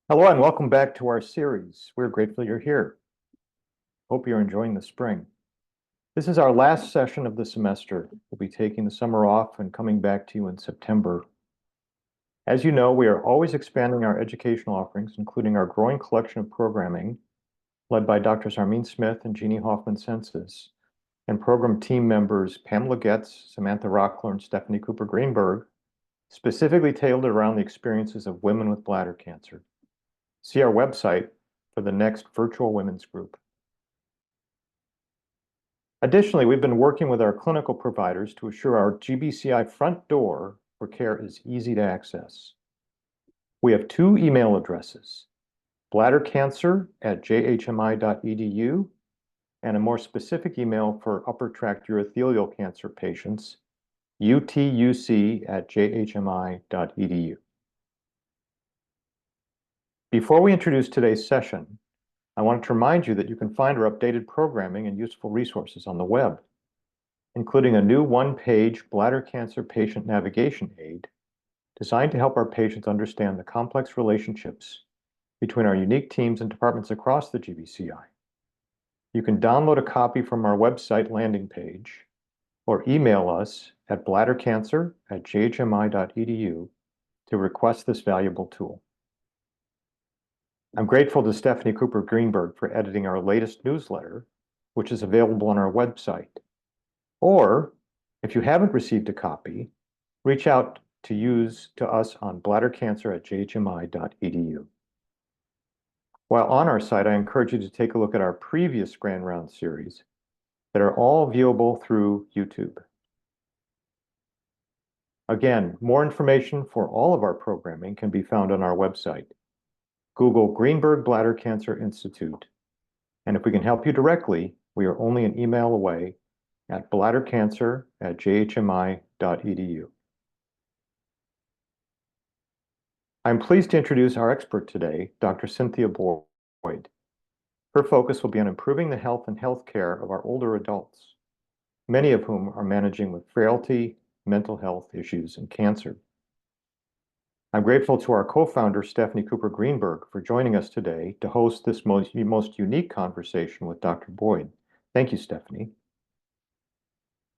Hello and welcome back to our series. We're grateful you're here. Hope you're enjoying the spring. This is our last session of the semester. We'll be taking the summer off and coming back to you in September. As you know, we are always expanding our educational offerings, including our growing collection of programming led by Drs. Armin Smith and Jeannie Hoffman-Sensis, and program team members Pamela Getz, Samantha Rockler, and Stephanie Cooper-Greenberg, specifically tailored around the experiences of women with bladder cancer. See our website for the next virtual women's group. Additionally, we've been working with our clinical providers to assure our GBCI front door for care is easy to access. We have two email addresses, bladdercancer@jhmi.edu, and a more specific email for upper tract urothelial cancer patients, utuc@jhmi.edu. Before we introduce today's session, I wanted to remind you that you can find our updated programming and useful resources on the web, including a new one-page bladder cancer patient navigation aid designed to help our patients understand the complex relationships between our unique teams and departments across the GBCI. You can download a copy from our website landing page or email us at bladdercancer@jhmi.edu to request this valuable tool. I'm grateful to Stephanie Cooper-Greenberg for editing our latest newsletter, which is available on our website. Or, if you haven't received a copy, reach out to us on bladdercancer@jhmi.edu. While on our site, I encourage you to take a look at our previous Grand Round series that are all viewable through YouTube. Again, more information for all of our programming can be found on our website. Google Greenberg Bladder Cancer Institute. And if we can help you directly, we are only an email away at bladdercancer@jhmi.edu. I'm pleased to introduce our expert today, Dr. Cynthia Boyd. Her focus will be on improving the health and health care of our older adults, many of whom are managing with frailty, mental health issues, and cancer. I'm grateful to our co-founder, Stephanie Cooper-Greenberg, for joining us today to host this most unique conversation with Dr. Boyd. Thank you, Stephanie.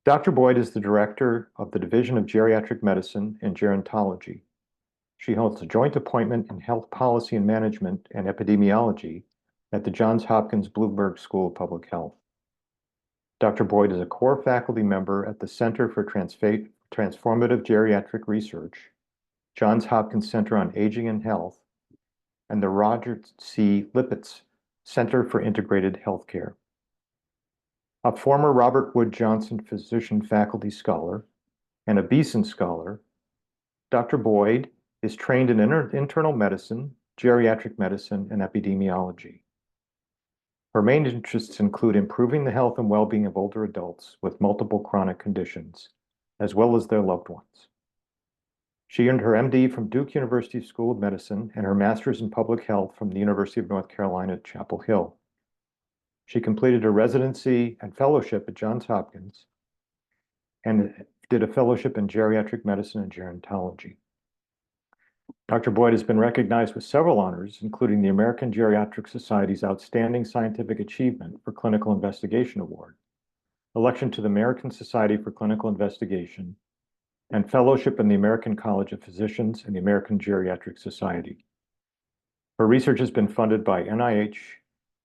Dr. Boyd is the director of the Division of Geriatric Medicine and Gerontology. She holds a joint appointment in Health Policy and Management and Epidemiology at the Johns Hopkins Bloomberg School of Public Health. Dr. Boyd is a core faculty member at the Center for Transformative Geriatric Research, Johns Hopkins Center on Aging and Health, and the Roger C. Lipitz Center for Integrated Healthcare. A former Robert Wood Johnson Physician Faculty Scholar and a Beeson Scholar, Dr. Boyd is trained in internal medicine, geriatric medicine, and epidemiology. Her main interests include improving the health and well-being of older adults with multiple chronic conditions, as well as their loved ones. She earned her MD from Duke University School of Medicine and her master's in public health from the University of North Carolina at Chapel Hill. She completed a residency and fellowship at Johns Hopkins and did a fellowship in geriatric medicine and gerontology. Dr. Boyd has been recognized with several honors, including the American Geriatric Society's Outstanding Scientific Achievement for Clinical Investigation Award, election to the American Society for Clinical Investigation, and fellowship in the American College of Physicians and the American Geriatric Society. Her research has been funded by NIH,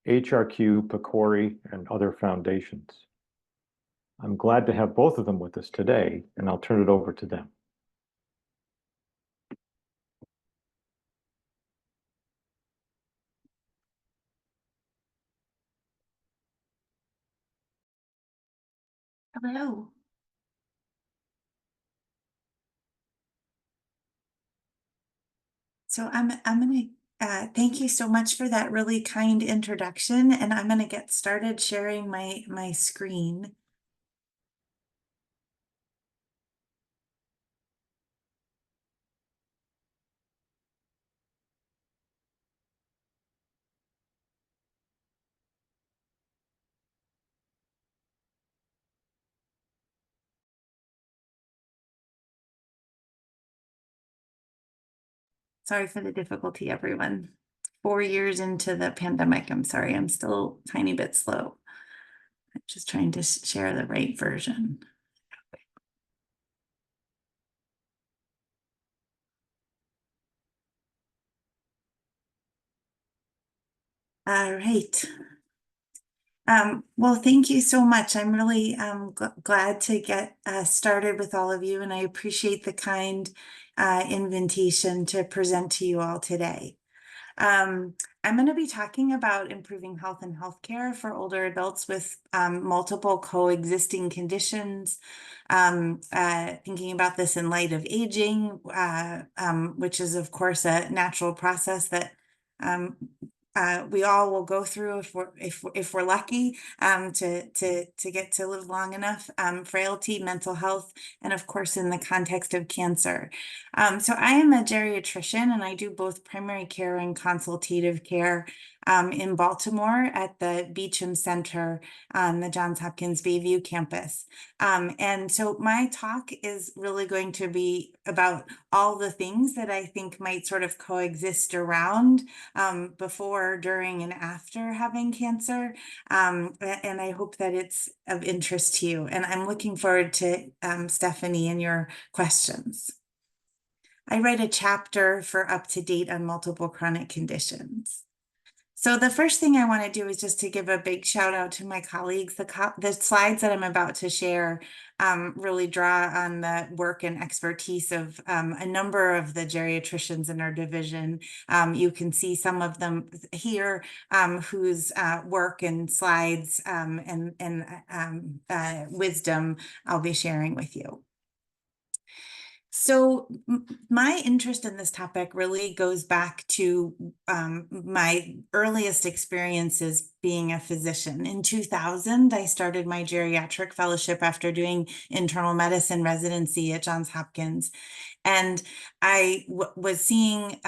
HRQ, PCORI, and other foundations. I'm glad to have both of them with us today, and I'll turn it over to them. Hello. So I'm going to thank you so much for that really kind introduction, and I'm going to get started sharing my screen. Sorry for the difficulty, everyone. 4 years into the pandemic. I'm sorry, I'm still a tiny bit slow. I'm just trying to share the right version. All right. Well, thank you so much. I'm really glad to get started with all of you, and I appreciate the kind invitation to present to you all today. I'm going to be talking about improving health and healthcare for older adults with multiple coexisting conditions. Thinking about this in light of aging, which is, of course, a natural process that we all will go through if we're lucky to get to live long enough. Frailty, mental health, and of course, in the context of cancer. So I am a geriatrician, and I do both primary care and consultative care in Baltimore at the Beecham Center on the Johns Hopkins Bayview campus. And so my talk is really going to be about all the things that I think might sort of coexist around before, during, and after having cancer. And I hope that it's of interest to you. And I'm looking forward to Stephanie and your questions. I write a chapter for Up to Date on Multiple Chronic Conditions. So the first thing I want to do is just to give a big shout out to my colleagues. The slides that I'm about to share really draw on the work and expertise of a number of the geriatricians in our division. You can see some of them here whose work and slides and wisdom I'll be sharing with you. So my interest in this topic really goes back to my earliest experiences being a physician. In 2000, I started my geriatric fellowship after doing internal medicine residency at Johns Hopkins. And I was seeing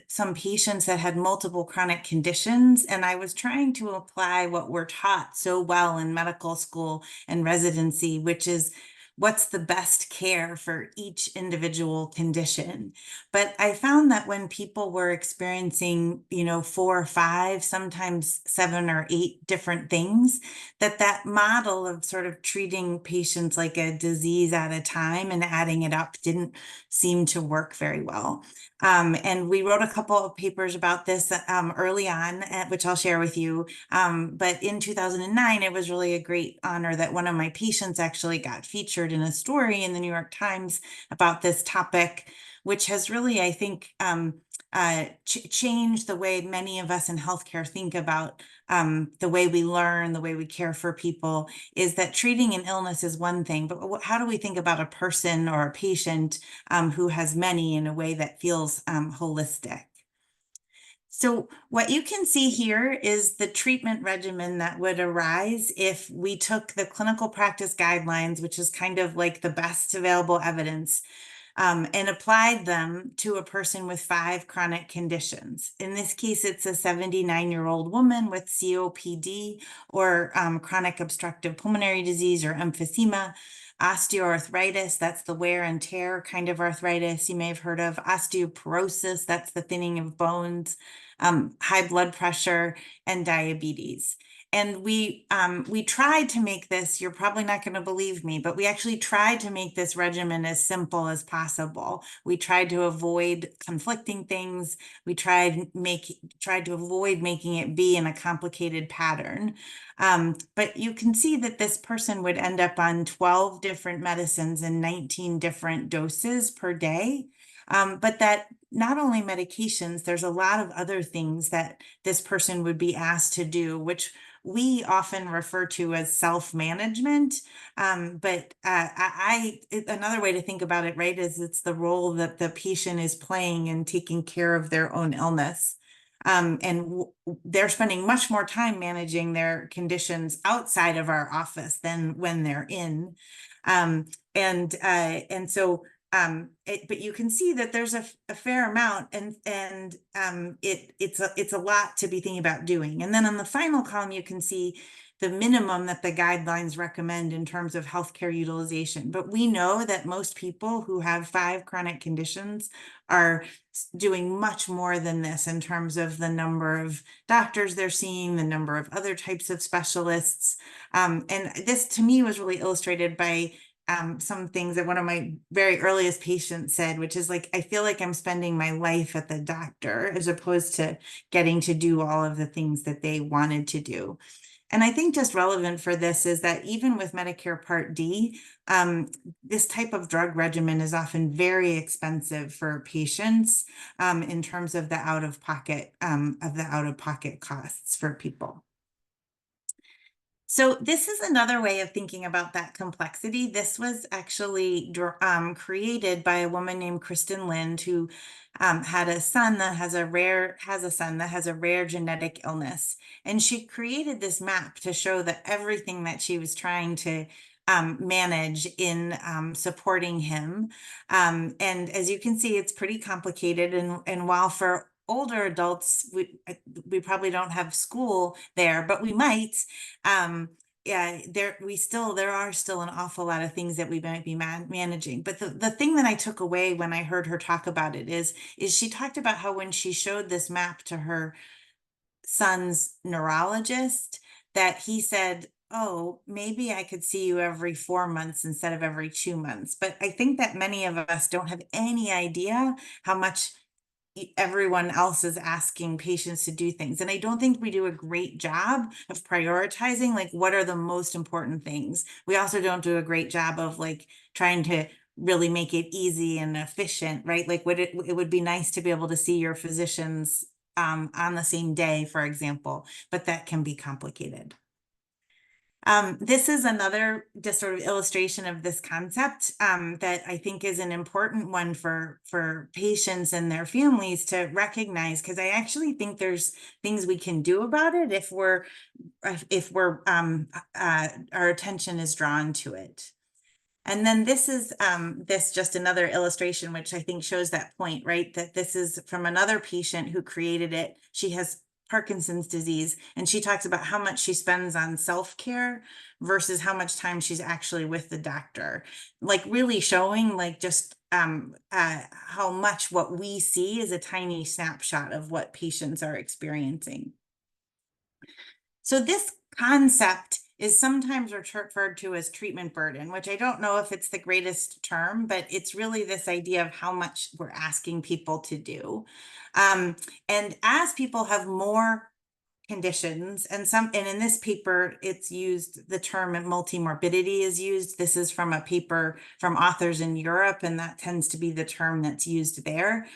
some patients that had multiple chronic conditions, and I was trying to apply what we're taught so well in medical school and residency, which is what's the best care for each individual condition. But I found that when people were experiencing, 4 or 5, sometimes 7 or 8 different things, that model of sort of treating patients like a disease at a time and adding it up didn't seem to work very well. And we wrote a couple of papers about this early on, which I'll share with you. But in 2009, it was really a great honor that one of my patients actually got featured in a story in the New York Times about this topic, which has really, I think, changed the way many of us in healthcare think about the way we learn, the way we care for people, is that treating an illness is one thing, but how do we think about a person or a patient who has many in a way that feels holistic? So what you can see here is the treatment regimen that would arise if we took the clinical practice guidelines, which is kind of like the best available evidence, and applied them to a person with 5 chronic conditions. In this case, it's a 79-year-old woman with COPD or chronic obstructive pulmonary disease or emphysema, osteoarthritis, that's the wear and tear kind of arthritis you may have heard of, osteoporosis, that's the thinning of bones, high blood pressure, and diabetes. And we tried to make this, you're probably not going to believe me, but we actually tried to make this regimen as simple as possible. We tried to avoid conflicting things. We tried to avoid making it be in a complicated pattern. But you can see that this person would end up on 12 different medicines and 19 different doses per day. But that not only medications, there's a lot of other things that this person would be asked to do, which we often refer to as self-management. But another way to think about it, right, is it's the role that the patient is playing in taking care of their own illness. And they're spending much more time managing their conditions outside of our office than when they're in. And so but you can see that there's a fair amount, and it's a lot to be thinking about doing. And then on the final column, you can see the minimum that the guidelines recommend in terms of healthcare utilization. But we know that most people who have 5 chronic conditions are doing much more than this in terms of the number of doctors they're seeing, the number of other types of specialists. And this to me was really illustrated by some things that one of my very earliest patients said, which is like, I feel like I'm spending my life at the doctor as opposed to getting to do all of the things that they wanted to do. And I think just relevant for this is that even with Medicare Part D, this type of drug regimen is often very expensive for patients in terms of the out-of-pocket costs for people. So this is another way of thinking about that complexity. This was actually created by a woman named Kristen Lind, who had a son that has a rare genetic illness. And she created this map to show that everything that she was trying to manage in supporting him. And as you can see, it's pretty complicated. And while for older adults, we probably don't have school there, but we might. Yeah, there are still an awful lot of things that we might be managing. But the thing that I took away when I heard her talk about it is she talked about how when she showed this map to her son's neurologist, that he said, oh, maybe I could see you every 4 months instead of every 2 months. But I think that many of us don't have any idea how much everyone else is asking patients to do things. And I don't think we do a great job of prioritizing, like, what are the most important things. We also don't do a great job of like trying to really make it easy and efficient, right? Like, it would be nice to be able to see your physicians on the same day, for example, but that can be complicated. This is another just sort of illustration of this concept that I think is an important one for patients and their families to recognize, because I actually think there's things we can do about it if our attention is drawn to it. And then this is just another illustration, which I think shows that point, right? That this is from another patient who created it. She has Parkinson's disease, and she talks about how much she spends on self-care versus how much time she's actually with the doctor, like really showing like just how much what we see is a tiny snapshot of what patients are experiencing. So this concept is sometimes referred to as treatment burden, which I don't know if it's the greatest term, but it's really this idea of how much we're asking people to do. And as people have more conditions, and in this paper, it's used, the term multimorbidity is used. This is from a paper from authors in Europe, and that tends to be the term that's used there.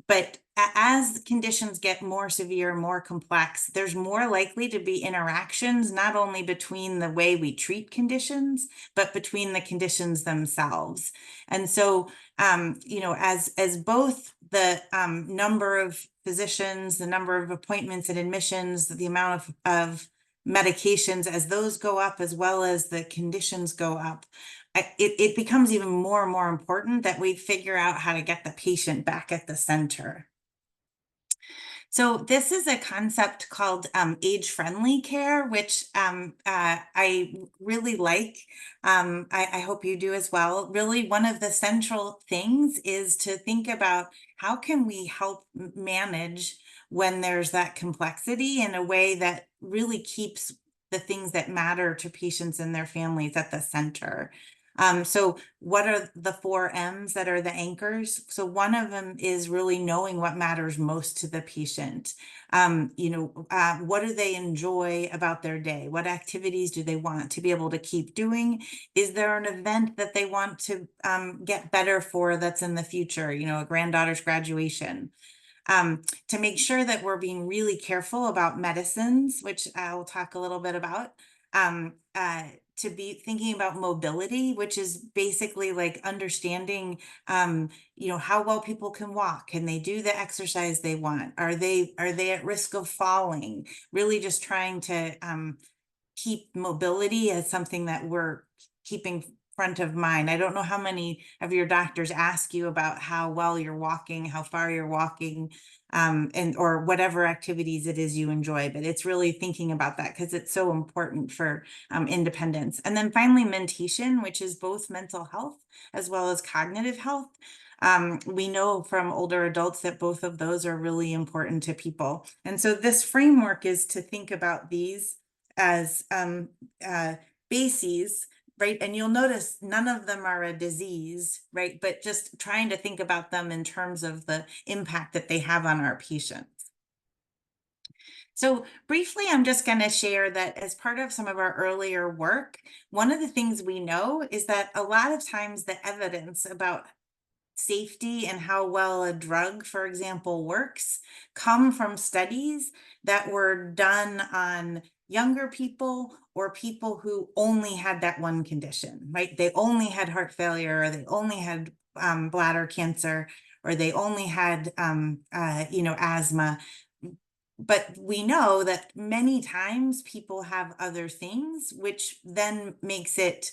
But as conditions get more severe, more complex, there's more likely to be interactions, not only between the way we treat conditions, but between the conditions themselves. And so, as both the number of physicians, the number of appointments and admissions, the amount of medications, as those go up, as well as the conditions go up, it becomes even more and more important that we figure out how to get the patient back at the center. So this is a concept called age-friendly care, which I really like. I hope you do as well. Really, one of the central things is to think about how can we help manage when there's that complexity in a way that really keeps the things that matter to patients and their families at the center. So what are the 4 M's that are the anchors? So one of them is really knowing what matters most to the patient. What do they enjoy about their day? What activities do they want to be able to keep doing? Is there an event that they want to get better for that's in the future? A granddaughter's graduation. To make sure that we're being really careful about medicines, which I'll talk a little bit about. To be thinking about mobility, which is basically like understanding, how well people can walk. Can they do the exercise they want? Are they at risk of falling? Really just trying to keep mobility as something that we're keeping front of mind. I don't know how many of your doctors ask you about how well you're walking, how far you're walking, and or whatever activities it is you enjoy, but it's really thinking about that because it's so important for independence. And then finally, mentation, which is both mental health as well as cognitive health. We know from older adults that both of those are really important to people. And so this framework is to think about these as bases, right? And you'll notice none of them are a disease, right? But just trying to think about them in terms of the impact that they have on our patients. So briefly, I'm just going to share that as part of some of our earlier work, one of the things we know is that a lot of times the evidence about safety and how well a drug, for example, works, come from studies that were done on younger people or people who only had that one condition, right? They only had heart failure, or they only had bladder cancer, or they only had, asthma. But we know that many times people have other things, which then makes it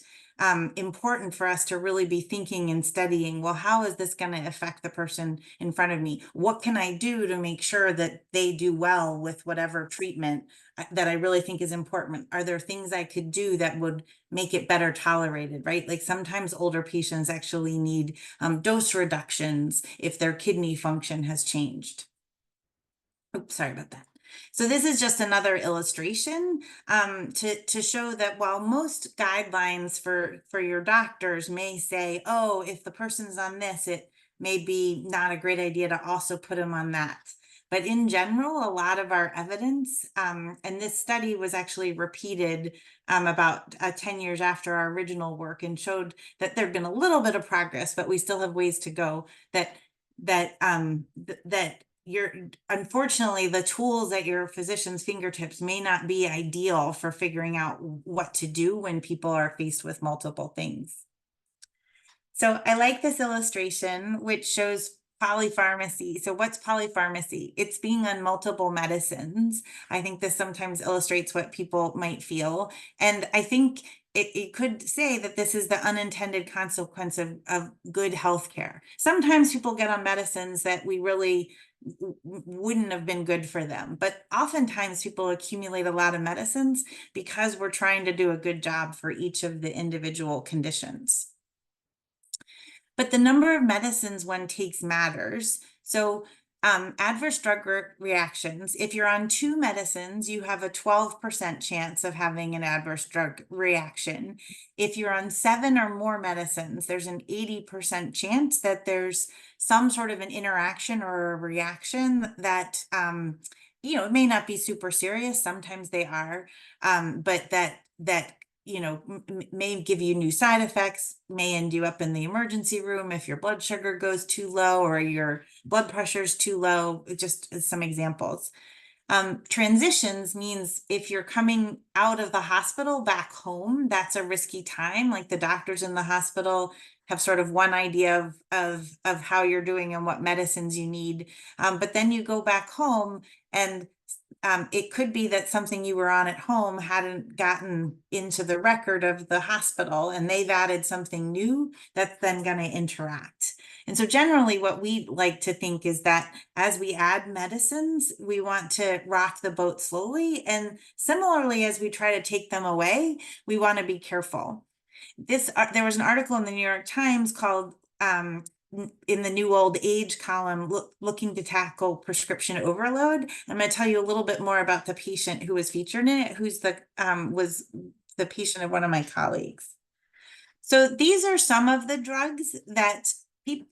important for us to really be thinking and studying, well, how is this going to affect the person in front of me? What can I do to make sure that they do well with whatever treatment that I really think is important? Are there things I could do that would make it better tolerated, right? Like sometimes older patients actually need dose reductions if their kidney function has changed. Oops, sorry about that. So this is just another illustration to show that while most guidelines for your doctors may say, oh, if the person's on this, it may be not a great idea to also put them on that. But in general, a lot of our evidence, and this study was actually repeated about 10 years after our original work, and showed that there'd been a little bit of progress, but we still have ways to go, that unfortunately, the tools at your physician's fingertips may not be ideal for figuring out what to do when people are faced with multiple things. So I like this illustration, which shows polypharmacy. So what's polypharmacy? It's being on multiple medicines. I think this sometimes illustrates what people might feel. And I think it could say that this is the unintended consequence of good healthcare. Sometimes people get on medicines that we really wouldn't have been good for them. But oftentimes people accumulate a lot of medicines because we're trying to do a good job for each of the individual conditions. But the number of medicines one takes matters. So adverse drug reactions, if you're on 2 medicines, you have a 12% chance of having an adverse drug reaction. If you're on 7 or more medicines, there's an 80% chance that there's some sort of an interaction or a reaction that, it may not be super serious. Sometimes they are, but that may give you new side effects, may end you up in the emergency room if your blood sugar goes too low or your blood pressure is too low, just as some examples. Transitions means if you're coming out of the hospital back home, that's a risky time. Like the doctors in the hospital have sort of one idea of how you're doing and what medicines you need. But then you go back home and it could be that something you were on at home hadn't gotten into the record of the hospital, and they've added something new that's then going to interact. And so generally what we like to think is that as we add medicines, we want to rock the boat slowly. And similarly, as we try to take them away, we want to be careful. There was an article in the New York Times called in the new old age column, looking to tackle prescription overload. I'm going to tell you a little bit more about the patient who was featured in it, who's was the patient of one of my colleagues. So these are some of the drugs that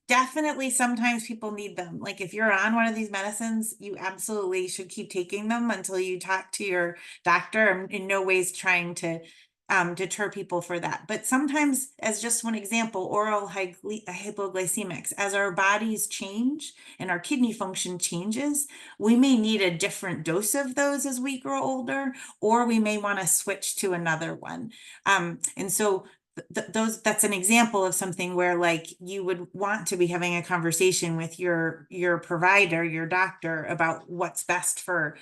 definitely sometimes people need them. Like if you're on one of these medicines, you absolutely should keep taking them until you talk to your doctor. I'm in no ways trying to deter people for that. But sometimes, as just one example, oral hypoglycemics, as our bodies change and our kidney function changes, we may need a different dose of those as we grow older, or we may want to switch to another one. And so that's an example of something where like you would want to be having a conversation with your provider, your doctor, about what's best for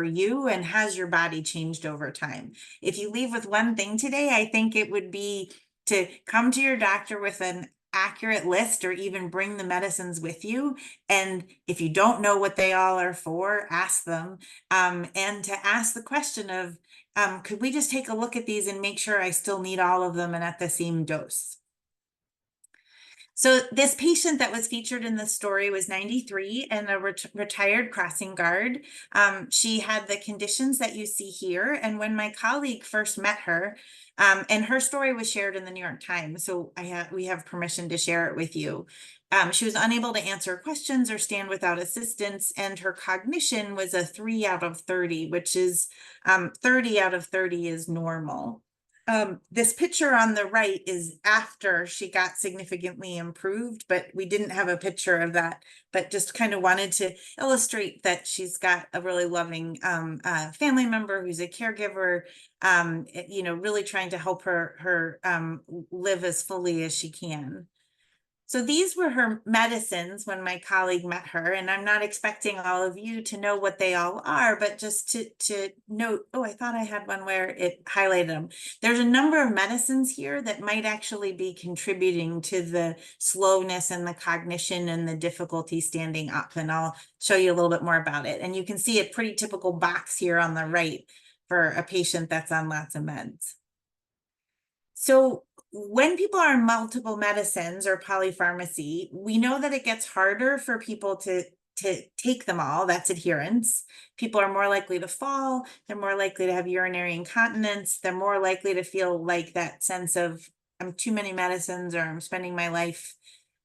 you, and has your body changed over time. If you leave with one thing today, I think it would be to come to your doctor with an accurate list, or even bring the medicines with you. And if you don't know what they all are for, ask them. And to ask the question of, could we just take a look at these and make sure I still need all of them and at the same dose? So this patient that was featured in the story was 93 and a retired crossing guard. She had the conditions that you see here. And when my colleague first met her, and her story was shared in the New York Times, so we have permission to share it with you. She was unable to answer questions or stand without assistance, and her cognition was a 3 out of 30, which is 30 out of 30 is normal. This picture on the right is after she got significantly improved, but we didn't have a picture of that, but just kind of wanted to illustrate that she's got a really loving family member who's a caregiver, really trying to help her live as fully as she can. So these were her medicines when my colleague met her, and I'm not expecting all of you to know what they all are, but just to note, oh, I thought I had one where it highlighted them. There's a number of medicines here that might actually be contributing to the slowness and the cognition and the difficulty standing up, and I'll show you a little bit more about it. And you can see a pretty typical box here on the right for a patient that's on lots of meds. So when people are on multiple medicines or polypharmacy, we know that it gets harder for people to take them all. That's adherence. People are more likely to fall. They're more likely to have urinary incontinence. They're more likely to feel like that sense of I'm too many medicines, or I'm spending my life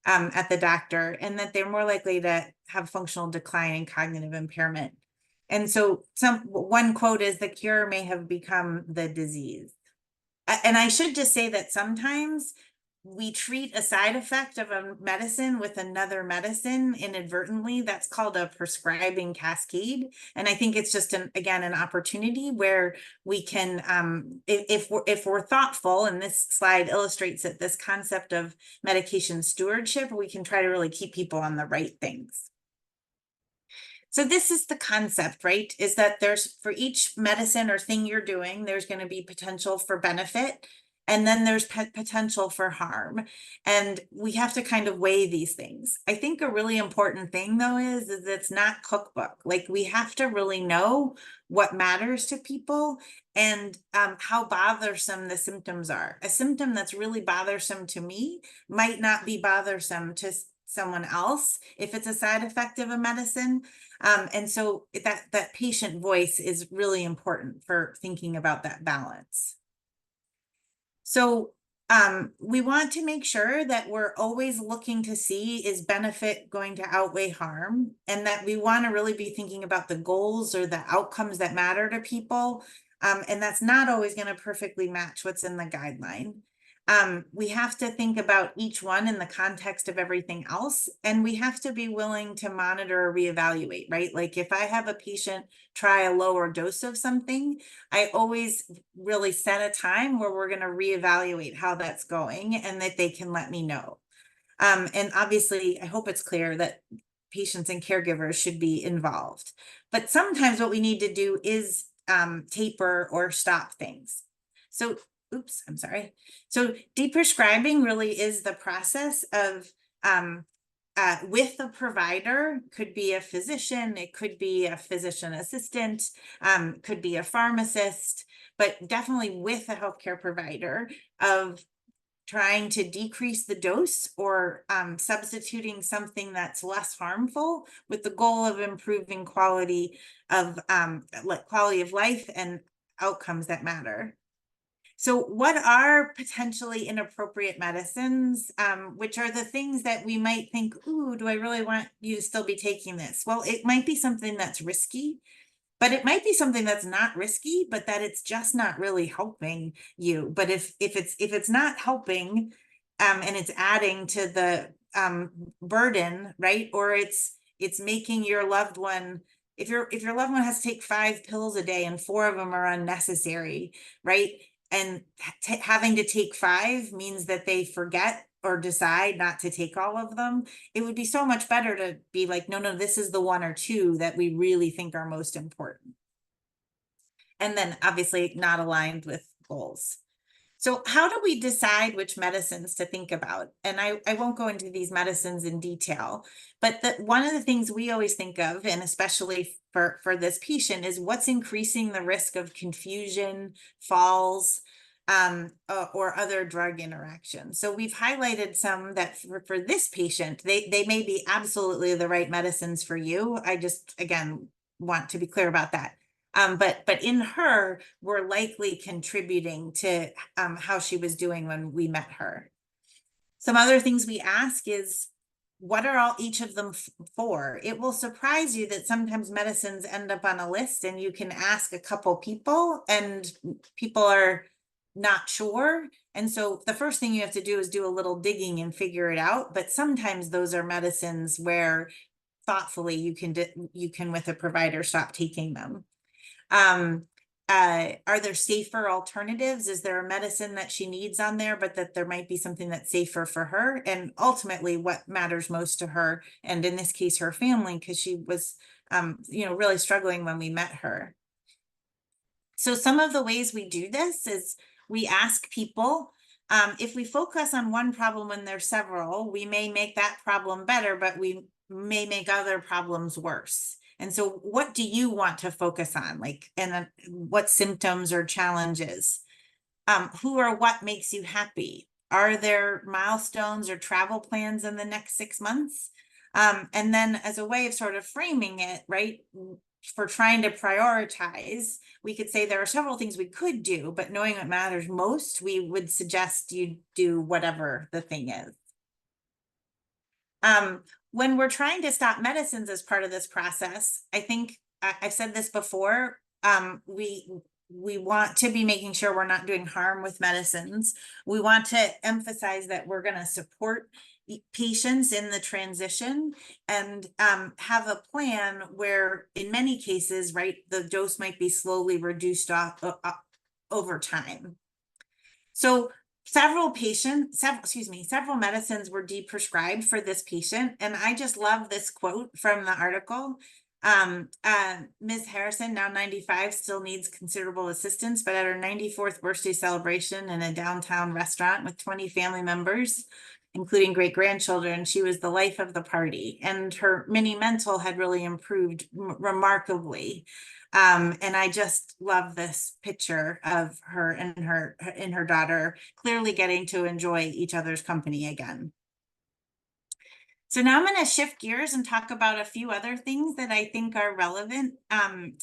at the doctor, and that they're more likely to have functional decline and cognitive impairment. And so one quote is, the cure may have become the disease. And I should just say that sometimes we treat a side effect of a medicine with another medicine inadvertently. That's called a prescribing cascade. And I think it's just again an opportunity where we can, if we're thoughtful, and this slide illustrates it, this concept of medication stewardship, we can try to really keep people on the right things. So this is the concept, right? Is that there's, for each medicine or thing you're doing, there's going to be potential for benefit, and then there's potential for harm. And we have to kind of weigh these things. I think a really important thing though is it's not cookbook. Like, we have to really know what matters to people, and how bothersome the symptoms are. A symptom that's really bothersome to me might not be bothersome to someone else if it's a side effect of a medicine. And so that patient voice is really important for thinking about that balance. So we want to make sure that we're always looking to see, is benefit going to outweigh harm? And that we want to really be thinking about the goals or the outcomes that matter to people. And that's not always going to perfectly match what's in the guideline. We have to think about each one in the context of everything else, and we have to be willing to monitor or reevaluate, right? Like, if I have a patient try a lower dose of something, I always really set a time where we're going to reevaluate how that's going, and that they can let me know. And obviously, I hope it's clear that patients and caregivers should be involved. But sometimes what we need to do is taper or stop things. So oops, I'm sorry. So deprescribing really is the process of with a provider, could be a physician, it could be a physician assistant, could be a pharmacist, but definitely with a healthcare provider, of trying to decrease the dose, or substituting something that's less harmful, with the goal of improving quality of life and outcomes that matter. So what are potentially inappropriate medicines, which are the things that we might think, ooh, do I really want you to still be taking this? Well, it might be something that's risky, but it might be something that's not risky, but that it's just not really helping you. But if it's not helping, and it's adding to the burden, right? Or it's making your loved one, if your loved one has to take 5 pills a day and 4 of them are unnecessary, right? And having to take 5 means that they forget or decide not to take all of them. It would be so much better to be like, no, this is the 1 or 2 that we really think are most important. And then obviously not aligned with goals. So how do we decide which medicines to think about? And I won't go into these medicines in detail, but one of the things we always think of, and especially for this patient, is what's increasing the risk of confusion, falls, or other drug interactions. So we've highlighted some that for this patient, they may be absolutely the right medicines for you. I just, again, want to be clear about that. But in her, we're likely contributing to how she was doing when we met her. Some other things we ask is, what are all each of them for? It will surprise you that sometimes medicines end up on a list and you can ask a couple people and people are not sure. And so the first thing you have to do is do a little digging and figure it out. But sometimes those are medicines where thoughtfully you can with a provider stop taking them. Are there safer alternatives? Is there a medicine that she needs on there, but that there might be something that's safer for her? And ultimately, what matters most to her, and in this case, her family, because she was, really struggling when we met her. So some of the ways we do this is we ask people, if we focus on one problem when there's several, we may make that problem better, but we may make other problems worse. And so what do you want to focus on? Like, and what symptoms or challenges? Who or what makes you happy? Are there milestones or travel plans in the next 6 months? And then as a way of sort of framing it, right, for trying to prioritize, we could say there are several things we could do, but knowing what matters most, we would suggest you do whatever the thing is. When we're trying to stop medicines as part of this process, I think I've said this before, we want to be making sure we're not doing harm with medicines. We want to emphasize that we're going to support patients in the transition and have a plan where in many cases, right, the dose might be slowly reduced over time. So several medicines were deprescribed for this patient. And I just love this quote from the article. Ms. Harrison, now 95, still needs considerable assistance, but at her 94th birthday celebration in a downtown restaurant with 20 family members, including great-grandchildren, she was the life of the party. And her mini mental had really improved remarkably. And I just love this picture of her and her daughter clearly getting to enjoy each other's company again. So now I'm going to shift gears and talk about a few other things that I think are relevant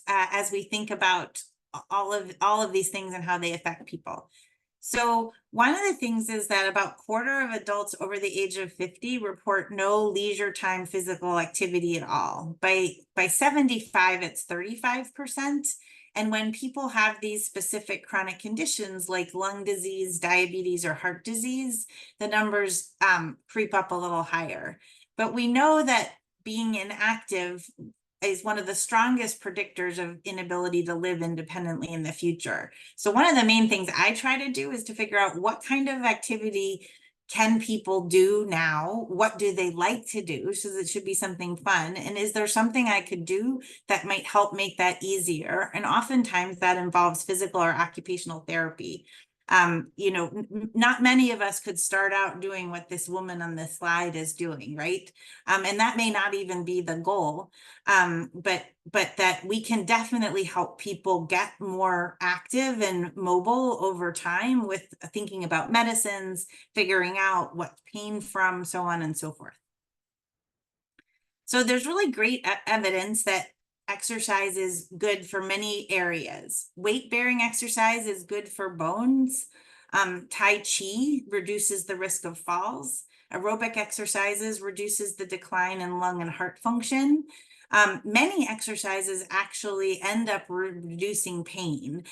as we think about all of these things and how they affect people. So one of the things is that about 1/4 of adults over the age of 50 report no leisure time physical activity at all. By 75, it's 35%. And when people have these specific chronic conditions like lung disease, diabetes, or heart disease, the numbers creep up a little higher. But we know that being inactive is one of the strongest predictors of inability to live independently in the future. So one of the main things I try to do is to figure out what kind of activity can people do now? What do they like to do? So it should be something fun. And is there something I could do that might help make that easier? And oftentimes that involves physical or occupational therapy. Not many of us could start out doing what this woman on this slide is doing, right? And that may not even be the goal, but that we can definitely help people get more active and mobile over time with thinking about medicines, figuring out what pain from, so on and so forth. So there's really great evidence that exercise is good for many areas. Weight-bearing exercise is good for bones. Tai Chi reduces the risk of falls. Aerobic exercises reduces the decline in lung and heart function. Many exercises actually end up reducing pain.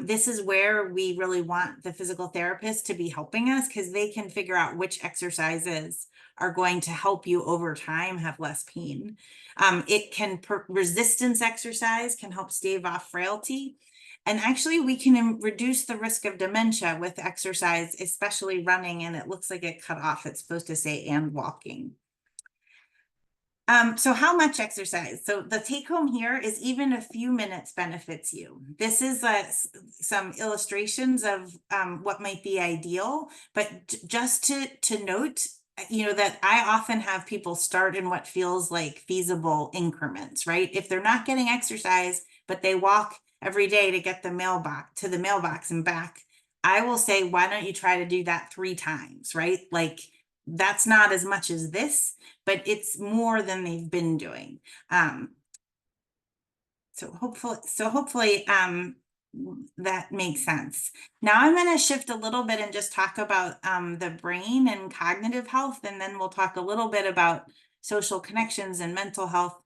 This is where we really want the physical therapist to be helping us because they can figure out which exercises are going to help you over time have less pain. Resistance exercise can help stave off frailty. And actually we can reduce the risk of dementia with exercise, especially running, and it looks like it cut off. It's supposed to say and walking. So how much exercise? So the take home here is even a few minutes benefits you. This is some illustrations of what might be ideal, but just to note, that I often have people start in what feels like feasible increments, right? If they're not getting exercise, but they walk every day to get the mailbox and back, I will say, why don't you try to do that 3 times, right? Like that's not as much as this, but it's more than they've been doing. So hopefully that makes sense. Now I'm going to shift a little bit and just talk about the brain and cognitive health, and then we'll talk a little bit about social connections and mental health.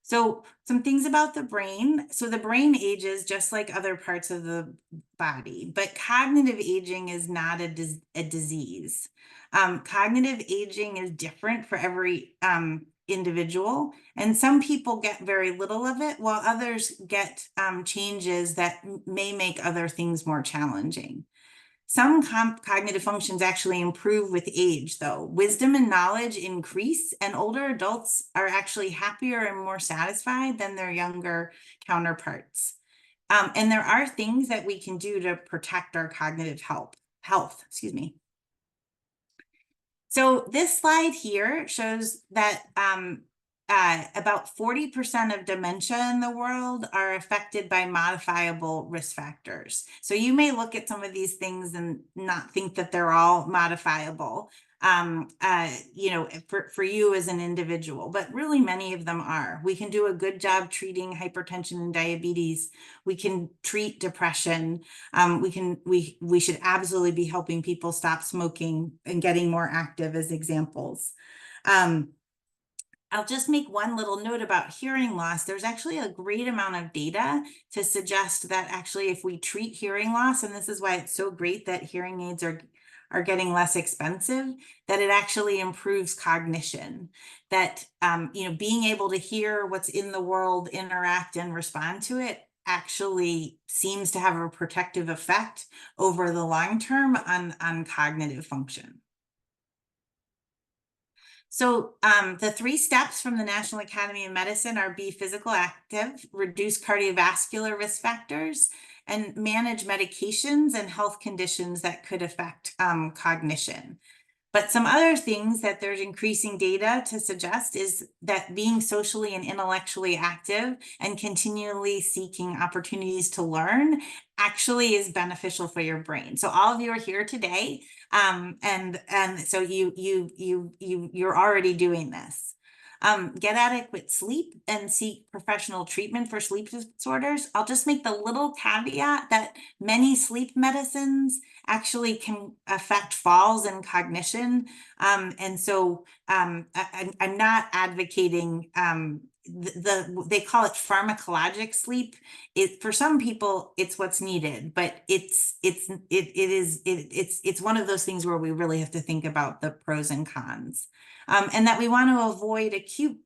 So some things about the brain. So the brain ages just like other parts of the body, but cognitive aging is not a disease. Cognitive aging is different for every individual, and some people get very little of it, while others get changes that may make other things more challenging. Some cognitive functions actually improve with age, though. Wisdom and knowledge increase, and older adults are actually happier and more satisfied than their younger counterparts. And there are things that we can do to protect our cognitive health, excuse me. So this slide here shows that about 40% of dementia in the world are affected by modifiable risk factors. So you may look at some of these things and not think that they're all modifiable, for you as an individual, but really many of them are. We can do a good job treating hypertension and diabetes. We can treat depression. We should absolutely be helping people stop smoking and getting more active as examples. I'll just make one little note about hearing loss. There's actually a great amount of data to suggest that actually if we treat hearing loss, and this is why it's so great that hearing aids are getting less expensive, that it actually improves cognition, that being able to hear what's in the world, interact and respond to it actually seems to have a protective effect over the long term on cognitive function. So the 3 steps from the National Academy of Medicine are be physical active, reduce cardiovascular risk factors, and manage medications and health conditions that could affect cognition. But some other things that there's increasing data to suggest is that being socially and intellectually active and continually seeking opportunities to learn actually is beneficial for your brain. So all of you are here today, and so you're already doing this. Get adequate sleep and seek professional treatment for sleep disorders. I'll just make the little caveat that many sleep medicines actually can affect falls and cognition. And so I'm not advocating they call it pharmacologic sleep. For some people it's what's needed, but it's one of those things where we really have to think about the pros and cons, and that we want to avoid acute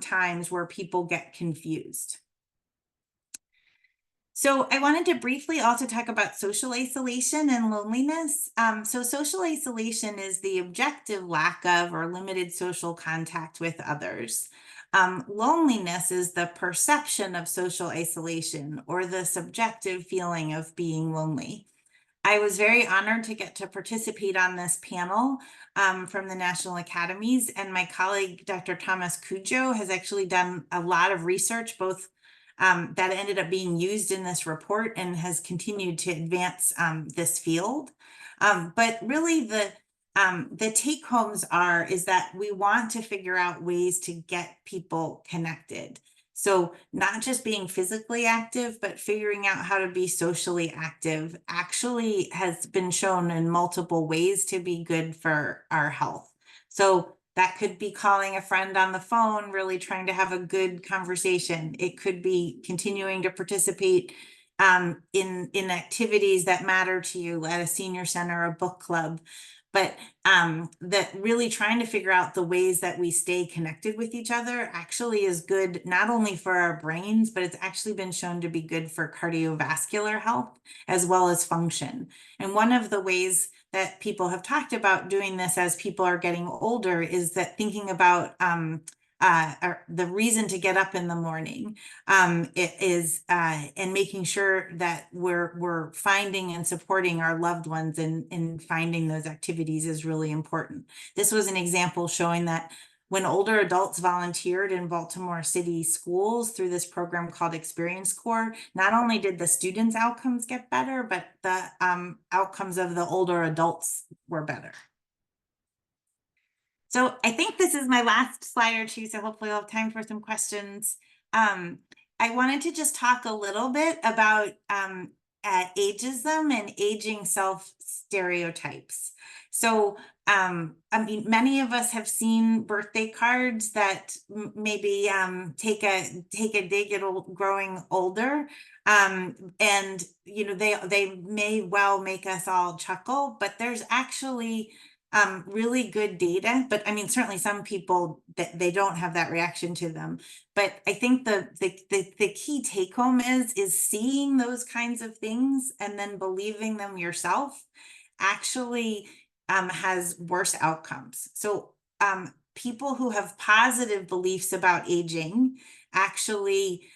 times where people get confused. So I wanted to briefly also talk about social isolation and loneliness. So social isolation is the objective lack of or limited social contact with others. Loneliness is the perception of social isolation or the subjective feeling of being lonely. I was very honored to get to participate on this panel from the National Academies, and my colleague, Dr. Thomas Cujo, has actually done a lot of research, both that ended up being used in this report and has continued to advance this field. But really the take homes is that we want to figure out ways to get people connected. So not just being physically active, but figuring out how to be socially active actually has been shown in multiple ways to be good for our health. So that could be calling a friend on the phone, really trying to have a good conversation. It could be continuing to participate in activities that matter to you at a senior center, a book club. But that really trying to figure out the ways that we stay connected with each other actually is good, not only for our brains, but it's actually been shown to be good for cardiovascular health as well as function. And one of the ways that people have talked about doing this as people are getting older is that thinking about the reason to get up in the morning, it is, and making sure that we're finding and supporting our loved ones in finding those activities is really important. This was an example showing that when older adults volunteered in Baltimore City schools through this program called Experience Corps, not only did the students' outcomes get better, but the outcomes of the older adults were better. So I think this is my last slide or two, so hopefully we'll have time for some questions. I wanted to just talk a little bit about ageism and aging self-stereotypes. So, I mean, many of us have seen birthday cards that maybe take a dig at growing older, and you know they may well make us all chuckle, but there's actually really good data. But I mean, certainly some people that they don't have that reaction to them. But I think the key take home is seeing those kinds of things and then believing them yourself actually has worse outcomes. So people who have positive beliefs about aging actually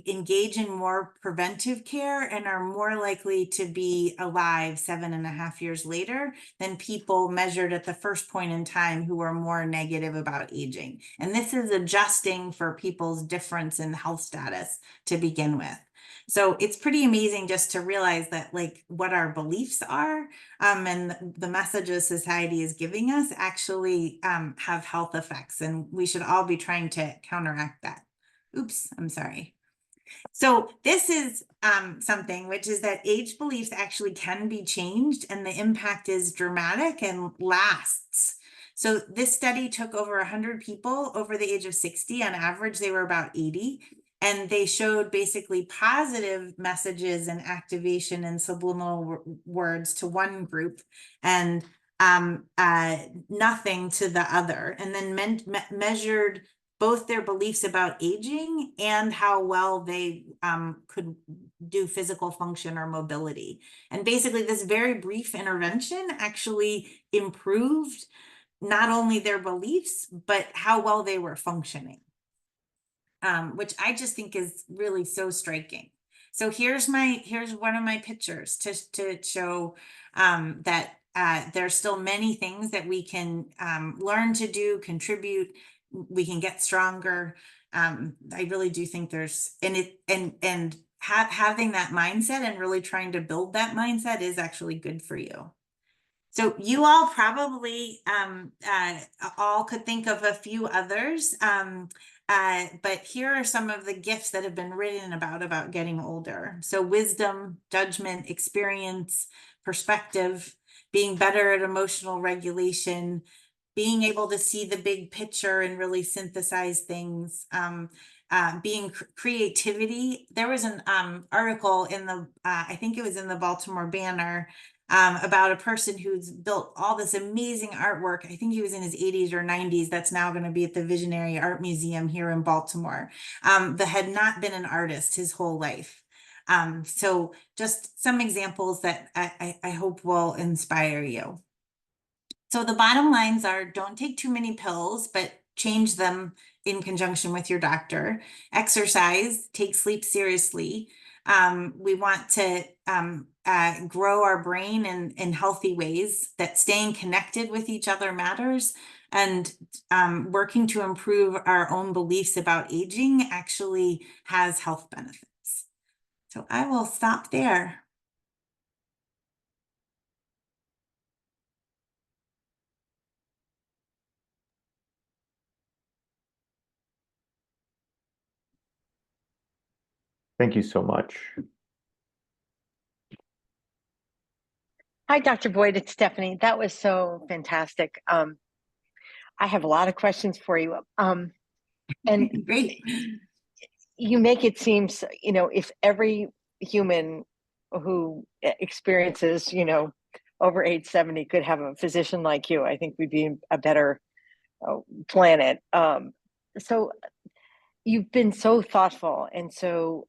engage in more preventive care and are more likely to be alive 7.5 years later than people measured at the first point in time who are more negative about aging. And this is adjusting for people's difference in health status to begin with. So it's pretty amazing just to realize that like what our beliefs are and the messages society is giving us actually have health effects, and we should all be trying to counteract that. Oops, I'm sorry. So this is something which is that age beliefs actually can be changed and the impact is dramatic and lasts. So this study took over 100 people over the age of 60. On average, they were about 80. And they showed basically positive messages and activation and subliminal words to one group and nothing to the other. And then measured both their beliefs about aging and how well they could do physical function or mobility. And basically this very brief intervention actually improved not only their beliefs, but how well they were functioning, which I just think is really so striking. So here's one of my pictures to show that there's still many things that we can learn to do, contribute, we can get stronger. I really do think there's, and having that mindset and really trying to build that mindset is actually good for you. So you all probably all could think of a few others, but here are some of the gifts that have been written about getting older. So wisdom, judgment, experience, perspective, being better at emotional regulation, being able to see the big picture and really synthesize things, being creativity. There was an article in the, I think it was in the Baltimore Banner, about a person who's built all this amazing artwork. I think he was in his 80s or 90s. That's now going to be at the Visionary Art Museum here in Baltimore. That had not been an artist his whole life. So just some examples that I hope will inspire you. So the bottom lines are don't take too many pills, but change them in conjunction with your doctor. Exercise, take sleep seriously. We want to grow our brain in healthy ways, that staying connected with each other matters, and working to improve our own beliefs about aging actually has health benefits. So I will stop there. Thank you so much. Hi, Dr. Boyd, it's Stephanie. That was so fantastic. I have a lot of questions for you. And Great. You make it seem, if every human who experiences, over age 70 could have a physician like you, I think we'd be a better planet. So you've been so thoughtful and so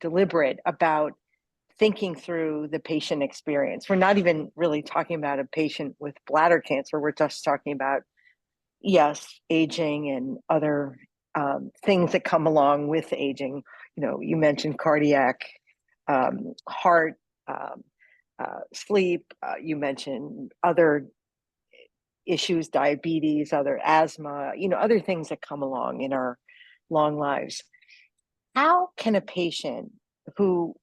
deliberate about thinking through the patient experience. We're not even really talking about a patient with bladder cancer. We're just talking about yes, aging and other things that come along with aging. You know, you mentioned cardiac, heart, sleep. You mentioned other issues, diabetes, other asthma, you know, other things that come along in our long lives. How can a patient who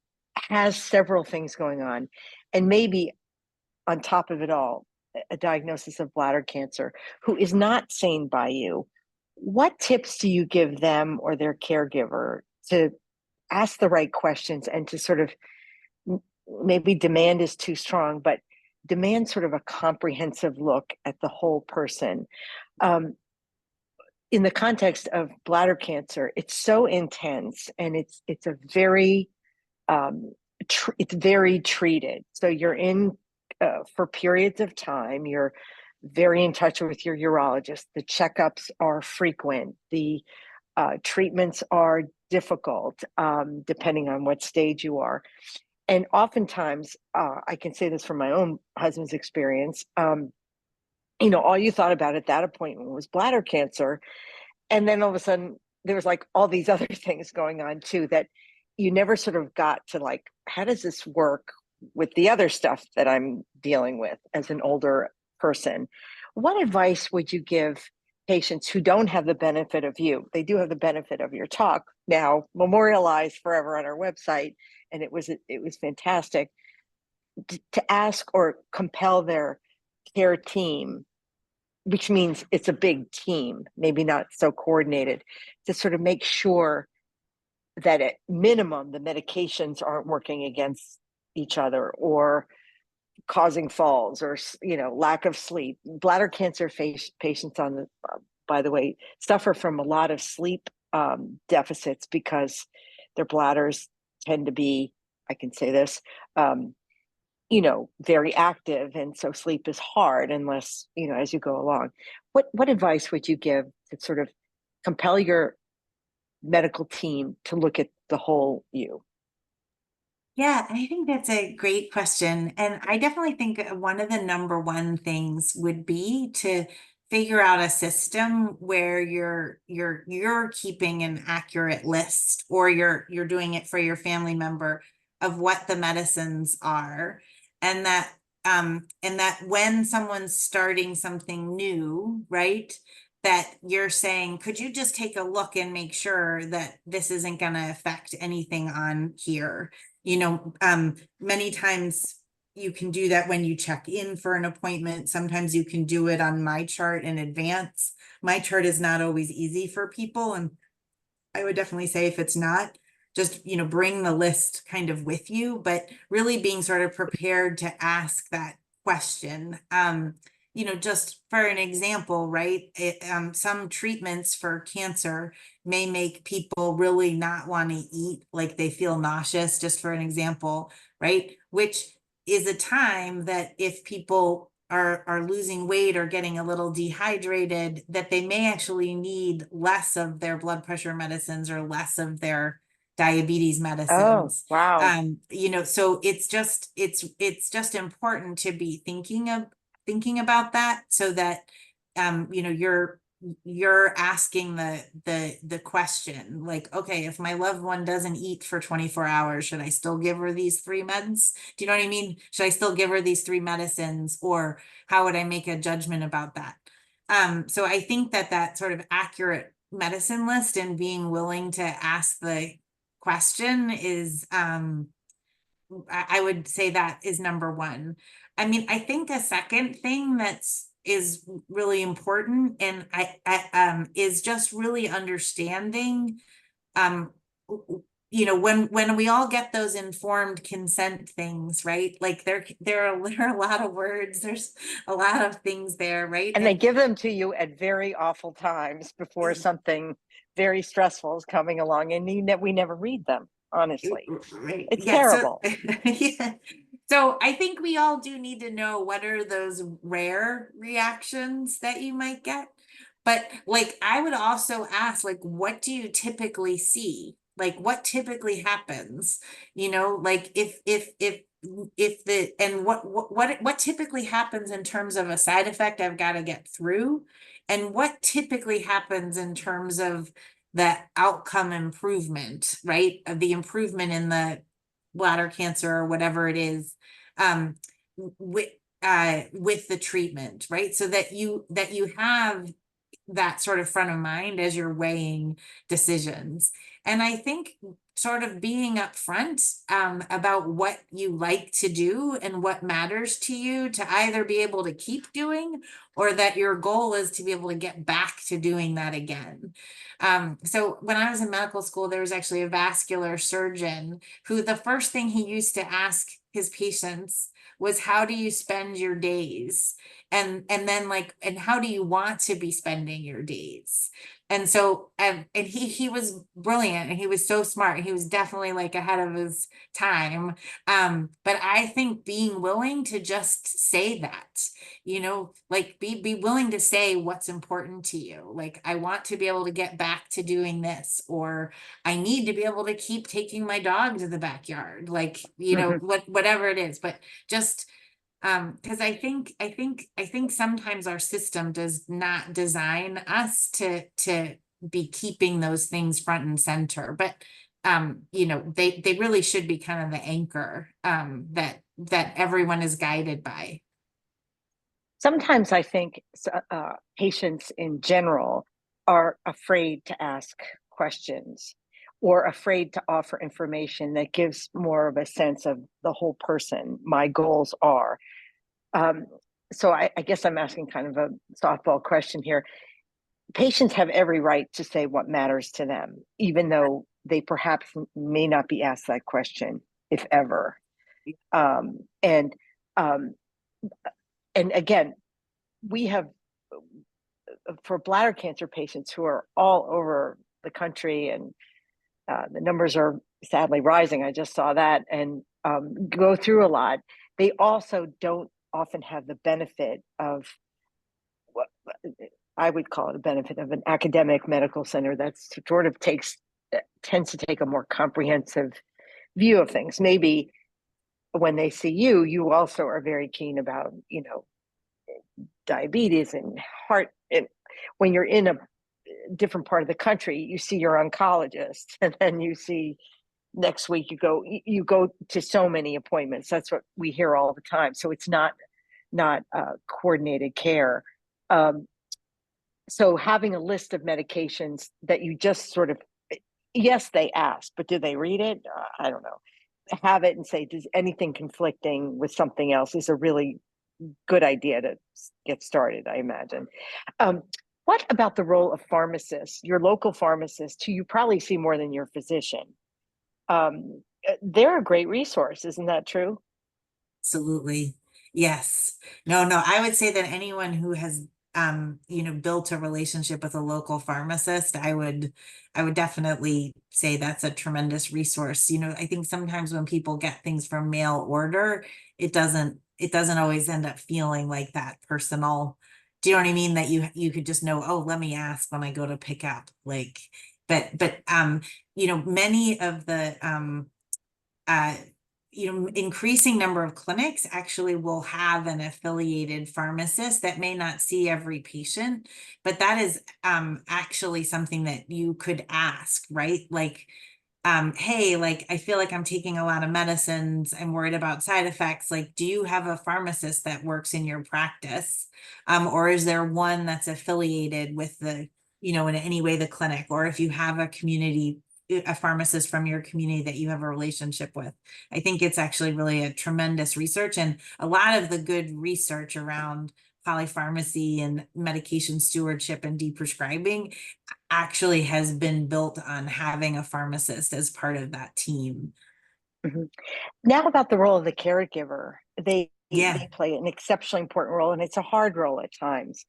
has several things going on, and maybe on top of it all, a diagnosis of bladder cancer, who is not seen by you, what tips do you give them or their caregiver to ask the right questions and to sort of, maybe demand is too strong, but demand sort of a comprehensive look at the whole person? Um, in the context of bladder cancer, it's so intense, and it's a very it's very treated. So you're in for periods of time. You're very in touch with your urologist. The checkups are frequent. The treatments are difficult, depending on what stage you are. And oftentimes, I can say this from my own husband's experience. You know, all you thought about at that appointment was bladder cancer, and then all of a sudden there was like all these other things going on too, that you never sort of got to, like, how does this work with the other stuff that I'm dealing with as an older person? What advice would you give patients who don't have the benefit of you? They do have the benefit of your talk, now memorialized forever on our website, and it was fantastic, to ask or compel their care team, which means it's a big team, maybe not so coordinated, to sort of make sure that at minimum the medications aren't working against each other or causing falls, or, you know, lack of sleep. Bladder cancer patients, on the by the way, suffer from a lot of sleep deficits, because their bladders tend to be, I can say this, you know, very active, and so sleep is hard unless, you know, as you go along. What advice would you give to sort of compel your medical team to look at the whole you? Yeah, I think that's a great question. And I definitely think one of the number one things would be to figure out a system where you're keeping an accurate list, or you're doing it for your family member, of what the medicines are. And that when someone's starting something new, right? That you're saying, could you just take a look and make sure that this isn't going to affect anything on here? Many times you can do that when you check in for an appointment. Sometimes you can do it on my chart in advance. My chart is not always easy for people, and I would definitely say, if it's not, just, bring the list kind of with you, but really being sort of prepared to ask that question. Just for an example, right? Some treatments for cancer may make people really not want to eat, like they feel nauseous, just for an example, right? Which is a time that if people are losing weight or getting a little dehydrated, that they may actually need less of their blood pressure medicines or less of their diabetes Oh, medicines. wow. So it's just important to be thinking about that, so that you're asking the question, like, okay, if my loved one doesn't eat for 24 hours, should I still give her these 3 meds? Do you know what I mean? Should I still give her these 3 medicines, or how would I make a judgment about that? So I think that sort of accurate medicine list and being willing to ask the question is, I would say that is number one. I mean, I think a second thing is really important, and is just really understanding, when we all get those informed consent things, right? Like there are a lot of words, there's a lot of things there, right? And they give them to you at very awful times before something very stressful is coming along, and we never read them, honestly. Right. It's Yeah. terrible. Yeah. So I think we all do need to know what are those rare reactions that you might get. But like, I would also ask, like, what do you typically see? Like, what typically happens? Like if and what typically happens in terms of a side effect I've got to get through, and what typically happens in terms of the outcome improvement, right? Of the improvement in the bladder cancer or whatever it is, um, with the treatment, right? So that you have that sort of front of mind as you're weighing decisions. And I think sort of being upfront about what you like to do and what matters to you to either be able to keep doing, or that your goal is to be able to get back to doing that again. So when I was in medical school, there was actually a vascular surgeon who the first thing he used to ask his patients was, how do you spend your days? And then like, and how do you want to be spending your days? And so and he was brilliant, and he was so smart. He was definitely like ahead of his time. But I think being willing to just say that, like be willing to say what's important to you. Like, I want to be able to get back to doing this, or I need to be able to keep taking my dog to the backyard, like, whatever it is. But just because I think sometimes our system does not design us to be keeping those things front and center, but they really should be kind of the anchor that everyone is guided by. Sometimes I think patients in general are afraid to ask questions or afraid to offer information that gives more of a sense of the whole person. My goals are. So I guess I'm asking kind of a softball question here. Patients have every right to say what matters to them, even though they perhaps may not be asked that question, if ever. And again, we have, for bladder cancer patients who are all over the country, and the numbers are sadly rising. I just saw that, and go through a lot. They also don't often have the benefit of what I would call it a benefit of an academic medical center that sort of tends to take a more comprehensive view of things. Maybe when they see you, you also are very keen about, diabetes and heart. And when you're in a different part of the country, you see your oncologist, and then you see next week you go to so many appointments. That's what we hear all the time. So it's not coordinated care. So having a list of medications that you just sort of, yes, they ask, but do they read it? I don't know. Have it and say, does anything conflicting with something else, is a really good idea to get started, I imagine. What about the role of pharmacists, your local pharmacist, who you probably see more than your physician? They're a great resource, isn't that true? Absolutely. Yes. No, I would say that anyone who has built a relationship with a local pharmacist, I would definitely say that's a tremendous resource. I think sometimes when people get things from mail order, it doesn't always end up feeling like that personal. Do you know what I mean? That you could just know, oh, let me ask when I go to pick up. Like, but many of the uh increasing number of clinics actually will have an affiliated pharmacist that may not see every patient, but that is actually something that you could ask, right? Like, hey, like, I feel like I'm taking a lot of medicines. I'm worried about side effects. Like, do you have a pharmacist that works in your practice? Or is there one that's affiliated with the, in any way, the clinic? Or if you have a pharmacist from your community that you have a relationship with. I think it's actually really a tremendous research, and a lot of the good research around polypharmacy and medication stewardship and deprescribing actually has been built on having a pharmacist as part of that team. Mm-hmm. Now about the role of the caregiver. They Yeah. play an exceptionally important role, and it's a hard role at times.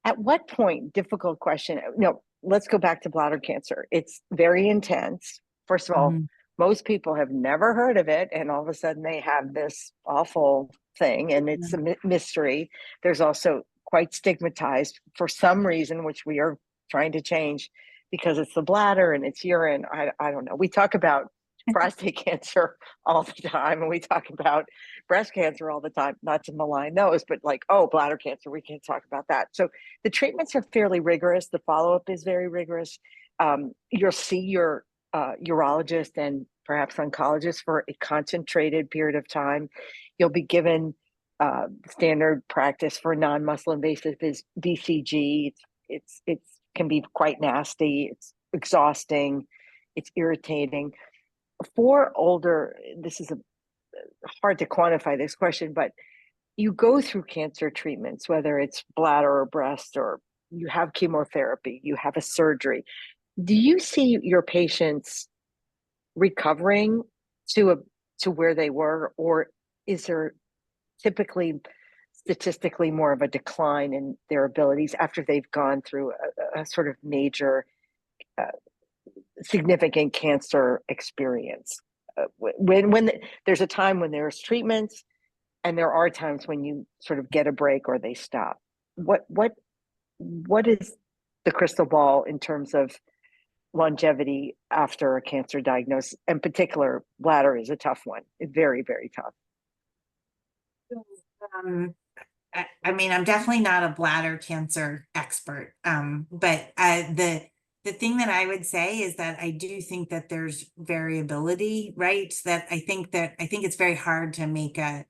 At what point, difficult question, no, let's go back to bladder cancer. It's very intense. First of all, Mhm. most people have never heard of it, and all of a sudden they have this awful thing, and it's a mystery. There's also quite stigmatized for some reason, which we are trying to change, because it's the bladder and it's urine. I don't know. We talk about prostate cancer all the time, and we talk about breast cancer all the time, not to malign those, but like, oh, bladder cancer, we can't talk about that. So the treatments are fairly rigorous. The follow-up is very rigorous. You'll see your urologist and perhaps oncologist for a concentrated period of time. You'll be given standard practice for non-muscle invasive is BCG. It's can be quite nasty. It's exhausting. It's irritating. For older, this is hard to quantify this question, but you go through cancer treatments, whether it's bladder or breast, or you have chemotherapy, you have a surgery. Do you see your patients recovering to where they were, or is there typically statistically more of a decline in their abilities after they've gone through a sort of major significant cancer experience? When there's a time when there's treatments, and there are times when you sort of get a break or they stop. What is the crystal ball in terms of longevity after a cancer diagnosis? In particular, bladder is a tough one. It's very, very tough. I mean, I'm definitely not a bladder cancer expert, but the thing that I would say is that I do think that there's variability, right? That I think it's very hard to make a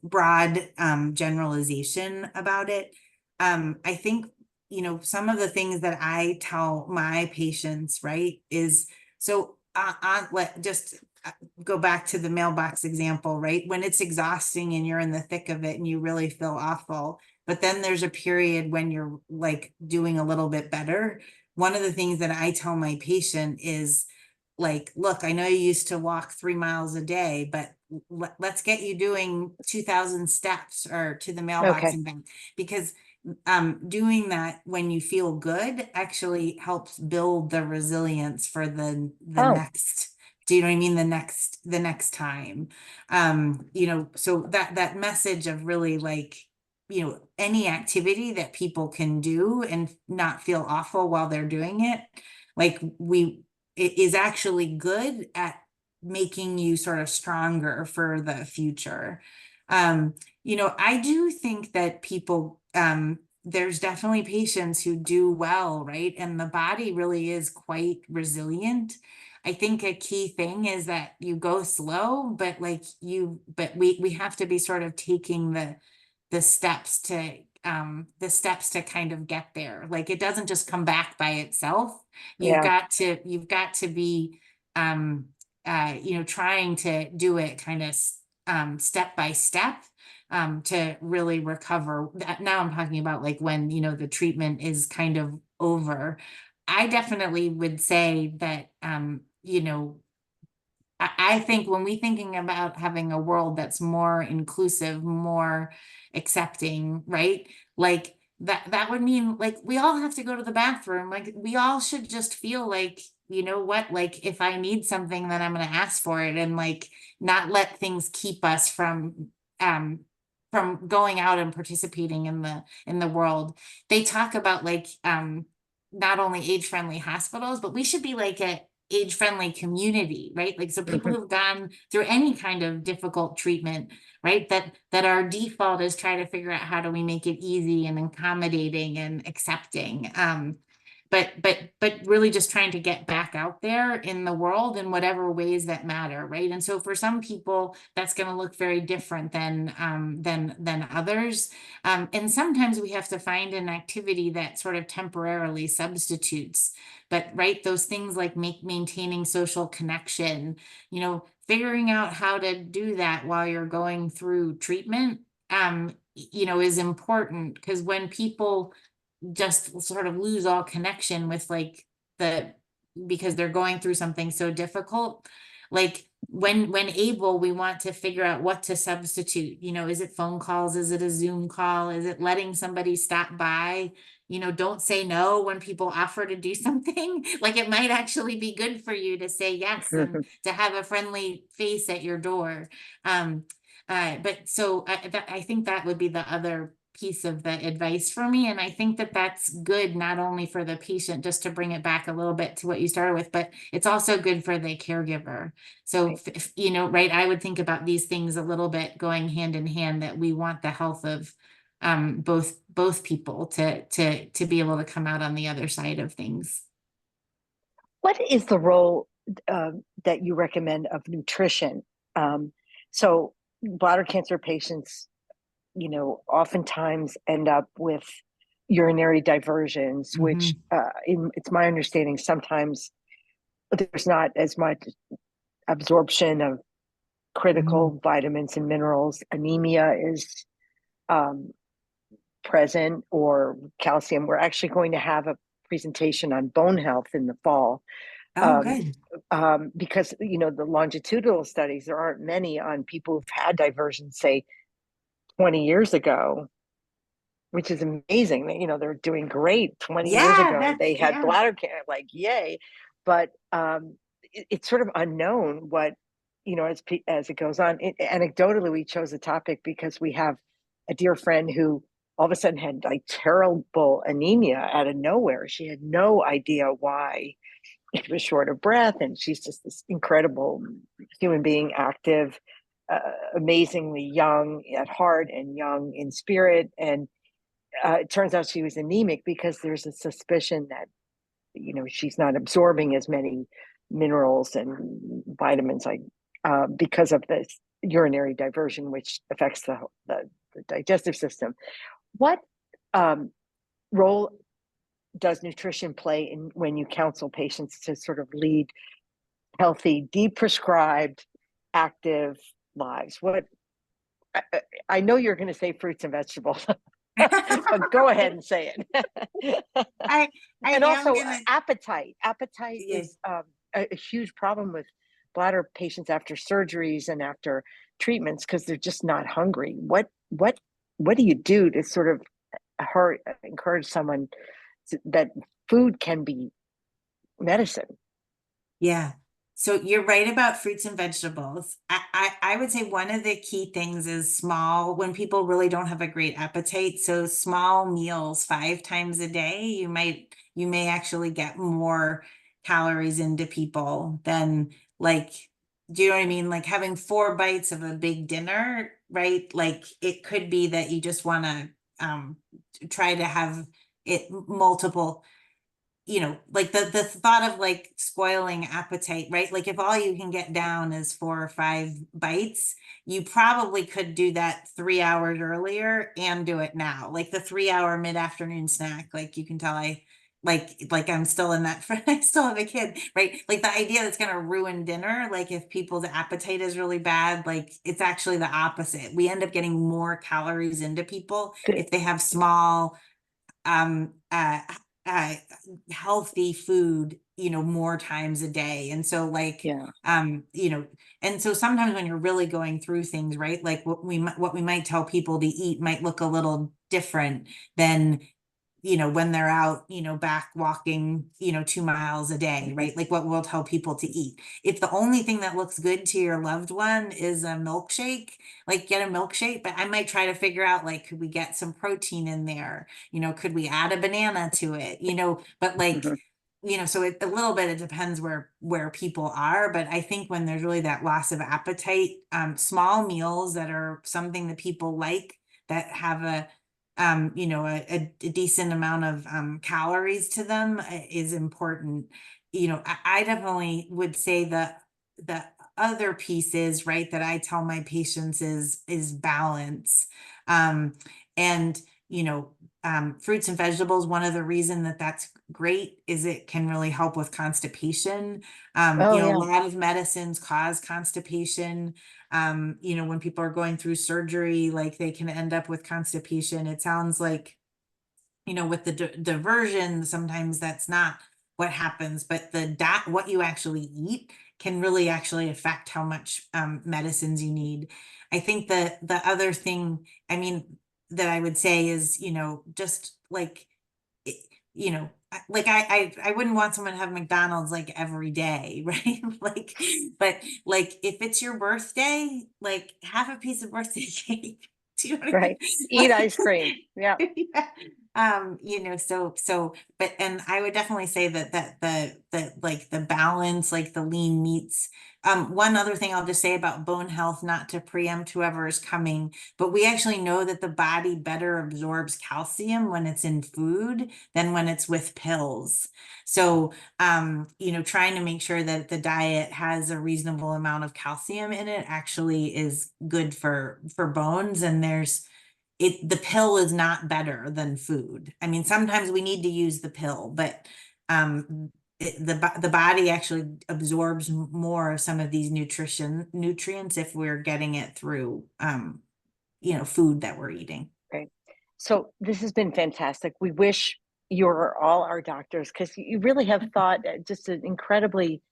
broad generalization about it. I think, you know, some of the things that I tell my patients, right, is so let just go back to the mailbox example, right? When it's exhausting and you're in the thick of it and you really feel awful, but then there's a period when you're like doing a little bit better. One of the things that I tell my patient is like, look, I know you used to walk 3 miles a day, but let's get you doing 2,000 steps or to the mailbox and back, because doing that when you feel good actually helps build the resilience for the next. Do you know what I mean? The next time, you know, so that message of really like, you know, any activity that people can do and not feel awful while they're doing it, like it is actually good at making you sort of stronger for the future. You know, I do think that people, there's definitely patients who do well, right? And the body really is quite resilient. I think a key thing is that you go slow, but we have to be sort of taking the steps to kind of get there. Like it doesn't just come back by itself. You've got to be you know, trying to do it kind of step by step to really recover. Now I'm talking about like when, you know, the treatment is kind of over. I definitely would say that you know, I think when we're thinking about having a world that's more inclusive, more accepting, right? Like that would mean like we all have to go to the bathroom. Like we all should just feel like, you know what, like if I need something, then I'm going to ask for it, and like not let things keep us from going out and participating in the world. They talk about like not only age-friendly hospitals, but we should be like a age-friendly community, right? Like so people who've gone through any kind of difficult treatment, right? That our default is try to figure out how do we make it easy and accommodating and accepting. But really just trying to get back out there in the world in whatever ways that matter, right? And so for some people, that's going to look very different than others. And sometimes we have to find an activity that sort of temporarily substitutes. But right, those things like maintaining social connection, you know, figuring out how to do that while you're going through treatment, you know, is important, because when people just sort of lose all connection with like because they're going through something so difficult, like when able, we want to figure out what to substitute. You know, is it phone calls? Is it a Zoom call? Is it letting somebody stop by? You know, don't say no when people offer to do something. Like it might actually be good for you to say yes and to have a friendly face at your door. But so I think that would be the other piece of the advice for me. And I think that that's good, not only for the patient, just to bring it back a little bit to what you started with, but it's also good for the caregiver. So, Right. you know, right, I would think about these things a little bit going hand in hand, that we want the health of both people to be able to come out on the other side of things. What is the role that you recommend of nutrition? So bladder cancer patients, you know, oftentimes end up with urinary diversions, which Mhm. it's my understanding sometimes there's not as much absorption of Mhm. critical vitamins and minerals. Anemia is um, present, or calcium. We're actually going to have a presentation on bone health in the fall, Oh, um, good. because you know the longitudinal studies, there aren't many on people who've had diversion, say 20 years ago, which is amazing. You know, they're doing great. 20 years Yeah, ago that's, they had yeah. bladder cancer, like yay. But it's sort of unknown what, you know, as it goes on. Anecdotally, we chose a topic because we have a dear friend who all of a sudden had like terrible anemia out of nowhere. She had no idea why. She was short of breath, and she's just this incredible human being, active, amazingly young at heart and young in spirit. And it turns out she was anemic because there's a suspicion that, you know, she's not absorbing as many minerals and vitamins, like because of this urinary diversion, which affects the digestive system. What um, role does nutrition play in when you counsel patients to sort of lead healthy, deprescribed, active lives? What I, I know you're going to say fruits and vegetables, but go ahead and say it. I I And am also gonna, appetite. Appetite yeah. is a huge problem with bladder patients after surgeries and after treatments, because they're just not hungry. What do you do to sort of encourage someone that food can be medicine? Yeah. So you're right about fruits and vegetables. I would say one of the key things is small, when people really don't have a great appetite. So small meals 5 times a day, you may actually get more calories into people than, like, do you know what I mean? Like having 4 bites of a big dinner, right? Like it could be that you just want to try to have it multiple, you know, like the thought of like spoiling appetite, right? Like if all you can get down is 4 or 5 bites, you probably could do that 3 hours earlier and do it now. Like the 3 hour mid-afternoon snack, like you can tell like I'm still in that I still have a kid, right? Like the idea that's going to ruin dinner, like if people's appetite is really bad, like it's actually the opposite. We end up getting more calories into people if they have small um uh uh healthy food, you know, more times a day. And so like Yeah. you know, and so sometimes when you're really going through things, right, like what we might tell people to eat might look a little different than, you know, when they're out, you know, back walking, you know, 2 miles a day, Mhm. right? Like what we'll tell people to eat. If the only thing that looks good to your loved one is a milkshake, like get a milkshake, but I might try to figure out, like, could we get some protein in there? You know, could we add a banana to it? You know, but like, Mhm. you know, so a little bit, it depends where people are. But I think when there's really that loss of appetite, small meals that are something that people like, that have a you know, a decent amount of calories to them, is important. You know, I definitely would say that the other pieces, right, that I tell my patients is balance. Um, and you know, fruits and vegetables, one of the reason that that's great is it can really help with constipation. Oh You know, a yeah. lot of medicines cause constipation. You know, when people are going through surgery, like they can end up with constipation. It sounds like, you know, with the diversion, sometimes that's not what happens, but what you actually eat can really actually affect how much medicines you need. I think the other thing, I mean, that I would say is, you know, just like, it- you know, like I wouldn't want someone to have McDonald's like every day, right? Like, but like if it's your birthday, like have a piece of birthday cake. Do you know what I Right. mean? Eat ice cream. Yeah. Yeah. You know, but, and I would definitely say that the like the balance, like the lean meats. One other thing I'll just say about bone health, not to preempt whoever is coming, but we actually know that the body better absorbs calcium when it's in food than when it's with pills. So, you know, trying to make sure that the diet has a reasonable amount of calcium in it actually is good for bones. And the pill is not better than food. I mean, sometimes we need to use the pill, but the body actually absorbs more of some of these nutrients if we're getting it through you know, food that we're eating. Right. So this has been fantastic. We wish you were all our doctors because you really have thought just an incredibly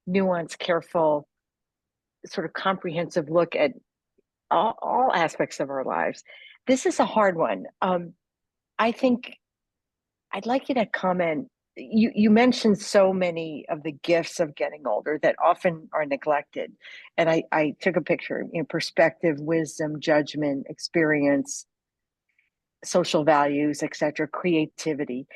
nuanced, careful, sort of comprehensive look at all aspects of our lives. This is a hard one. I think I'd like you to comment. You mentioned so many of the gifts of getting older that often are neglected. And I took a picture, you know, perspective, wisdom, judgment, experience, social values, etc., creativity.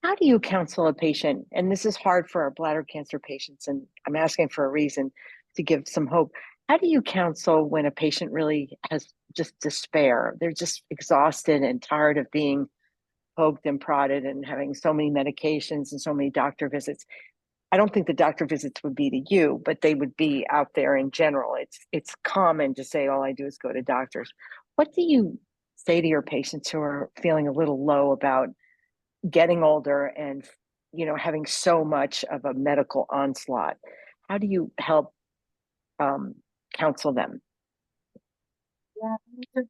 How do you counsel a patient? And this is hard for our bladder cancer patients, and I'm asking for a reason to give some hope. How do you counsel when a patient really has just despair? They're just exhausted and tired of being poked and prodded and having so many medications and so many doctor visits. I don't think the doctor visits would be to you, but they would be out there in general. It's common to say all I do is go to doctors. What do you say to your patients who are feeling a little low about getting older and, you know, having so much of a medical onslaught? How do you help um, counsel them? Yeah.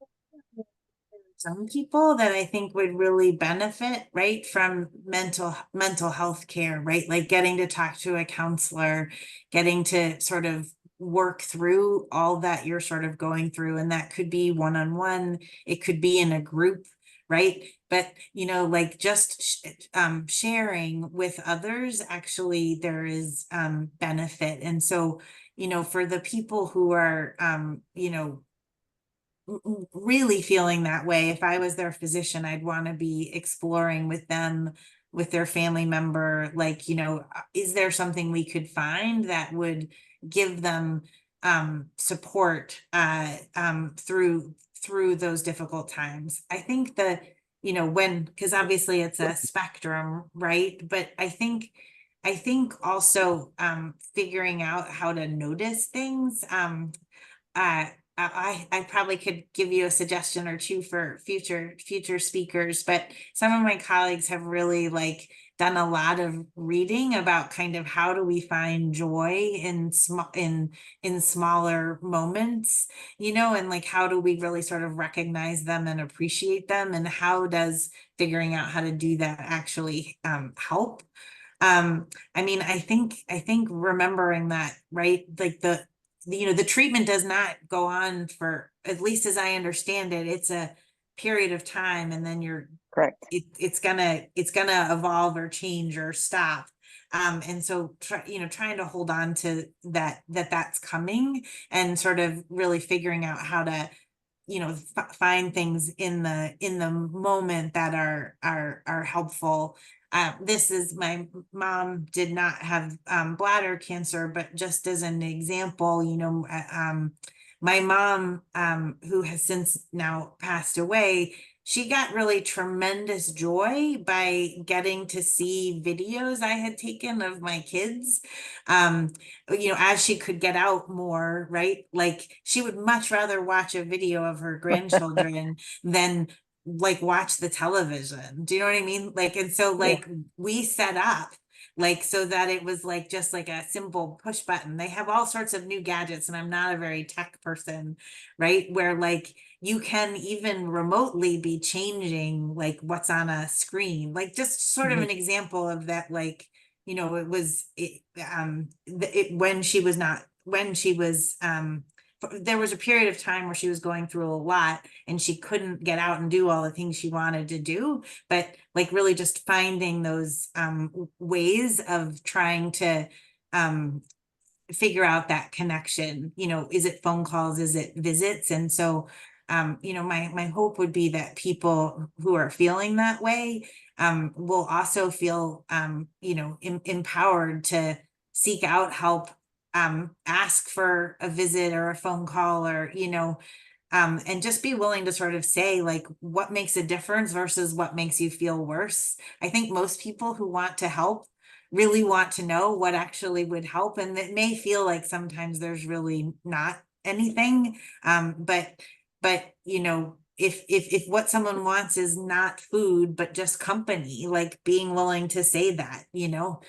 Some people that I think would really benefit, right, from mental health care, right? Like getting to talk to a counselor, getting to sort of work through all that you're sort of going through. And that could be one-on-one, it could be in a group, right? But, you know, like just sharing with others, actually there is benefit. And so, you know, for the people who are, you know, really feeling that way, if I was their physician, I'd want to be exploring with them, with their family member, like, you know, is there something we could find that would give them support through those difficult times. I think that, you know, because obviously it's a spectrum, right? But I think also figuring out how to notice things. Uh, I probably could give you a suggestion or two for future speakers, but some of my colleagues have really like done a lot of reading about kind of how do we find joy in smaller moments, you know, and like how do we really sort of recognize them and appreciate them, and how does figuring out how to do that actually help? I mean, I think remembering that, right? Like you know, the treatment does not go on for, at least as I understand it, it's a period of time, and then Correct. it's gonna evolve or change or stop. And so trying to hold on to that's coming, and sort of really figuring out how to, you know, find things in the moment that are helpful. This is, my mom did not have bladder cancer, but just as an example, you know, my mom, who has since now passed away, she got really tremendous joy by getting to see videos I had taken of my kids. You know, as she could get out more, right? Like she would much rather watch a video of her grandchildren than like watch the television. Do you know what I mean? Like, and so Yeah. like we set up like so that it was like just like a simple push button. They have all sorts of new gadgets, and I'm not a very tech person, right? Where like you can even remotely be changing like what's on a screen, like just sort of Mhm. an example of that, like, you know, when she was not, when she was, there was a period of time where she was going through a lot and she couldn't get out and do all the things she wanted to do, but like really just finding those ways of trying to figure out that connection. You know, is it phone calls, is it visits? And so You know, my hope would be that people who are feeling that way will also feel, you know, empowered to seek out help, ask for a visit or a phone call, or, you know, and just be willing to sort of say, like, what makes a difference versus what makes you feel worse. I think most people who want to help really want to know what actually would help, and it may feel like sometimes there's really not anything, but you know, if what someone wants is not food but just company, like being willing to say that, you know,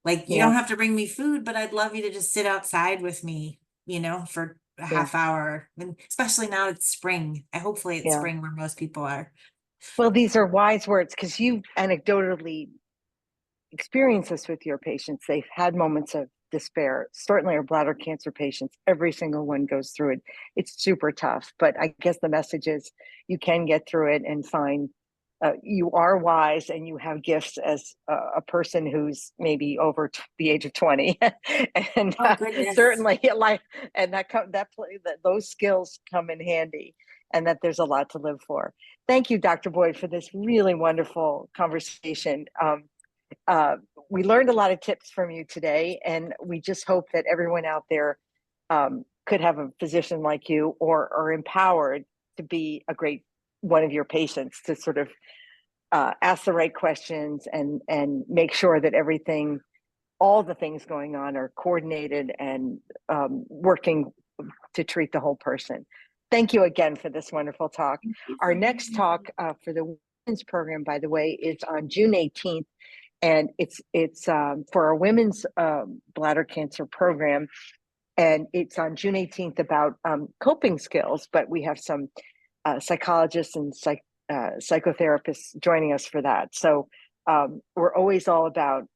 like, you Yeah. don't have to bring me food, but I'd love you to just sit outside with me, you know, for a half hour. And especially now it's spring. Hopefully it's spring where most people are. Well, these are wise words, because you anecdotally experience this with your patients. They've had moments of despair. Certainly our bladder cancer patients, every single one goes through it. It's super tough, but I guess the message is you can get through it and find you are wise, and you have gifts as a person who's maybe over the age of 20 and Oh, goodness. certainly like, and that those skills come in handy, and that there's a lot to live for. Thank you, Dr. Boyd, for this really wonderful conversation. We learned a lot of tips from you today, and we just hope that everyone out there could have a physician like you, or are empowered to be a great one of your patients, to sort of ask the right questions and make sure that all the things going on are coordinated and working to treat the whole person. Thank you again for this wonderful talk. Our next talk for the women's program, by the way, is on June 18th. And it's for our women's bladder cancer program. And it's on June 18th about coping skills, but we have some psychologists and psychotherapists joining us for that. So we're always all about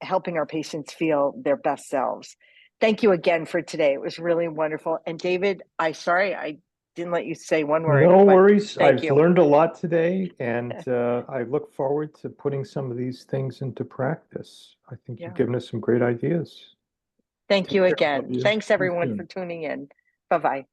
helping our patients feel their best selves. Thank you again for today. It was really wonderful. And David, sorry I didn't let you say one word. No worries. Thank I've you. learned a lot today, and I look forward to putting some of these things into practice. I think you've given us some great ideas. Thank Take you care. again. Love you. Thanks See you everyone soon. for tuning in. Bye-bye.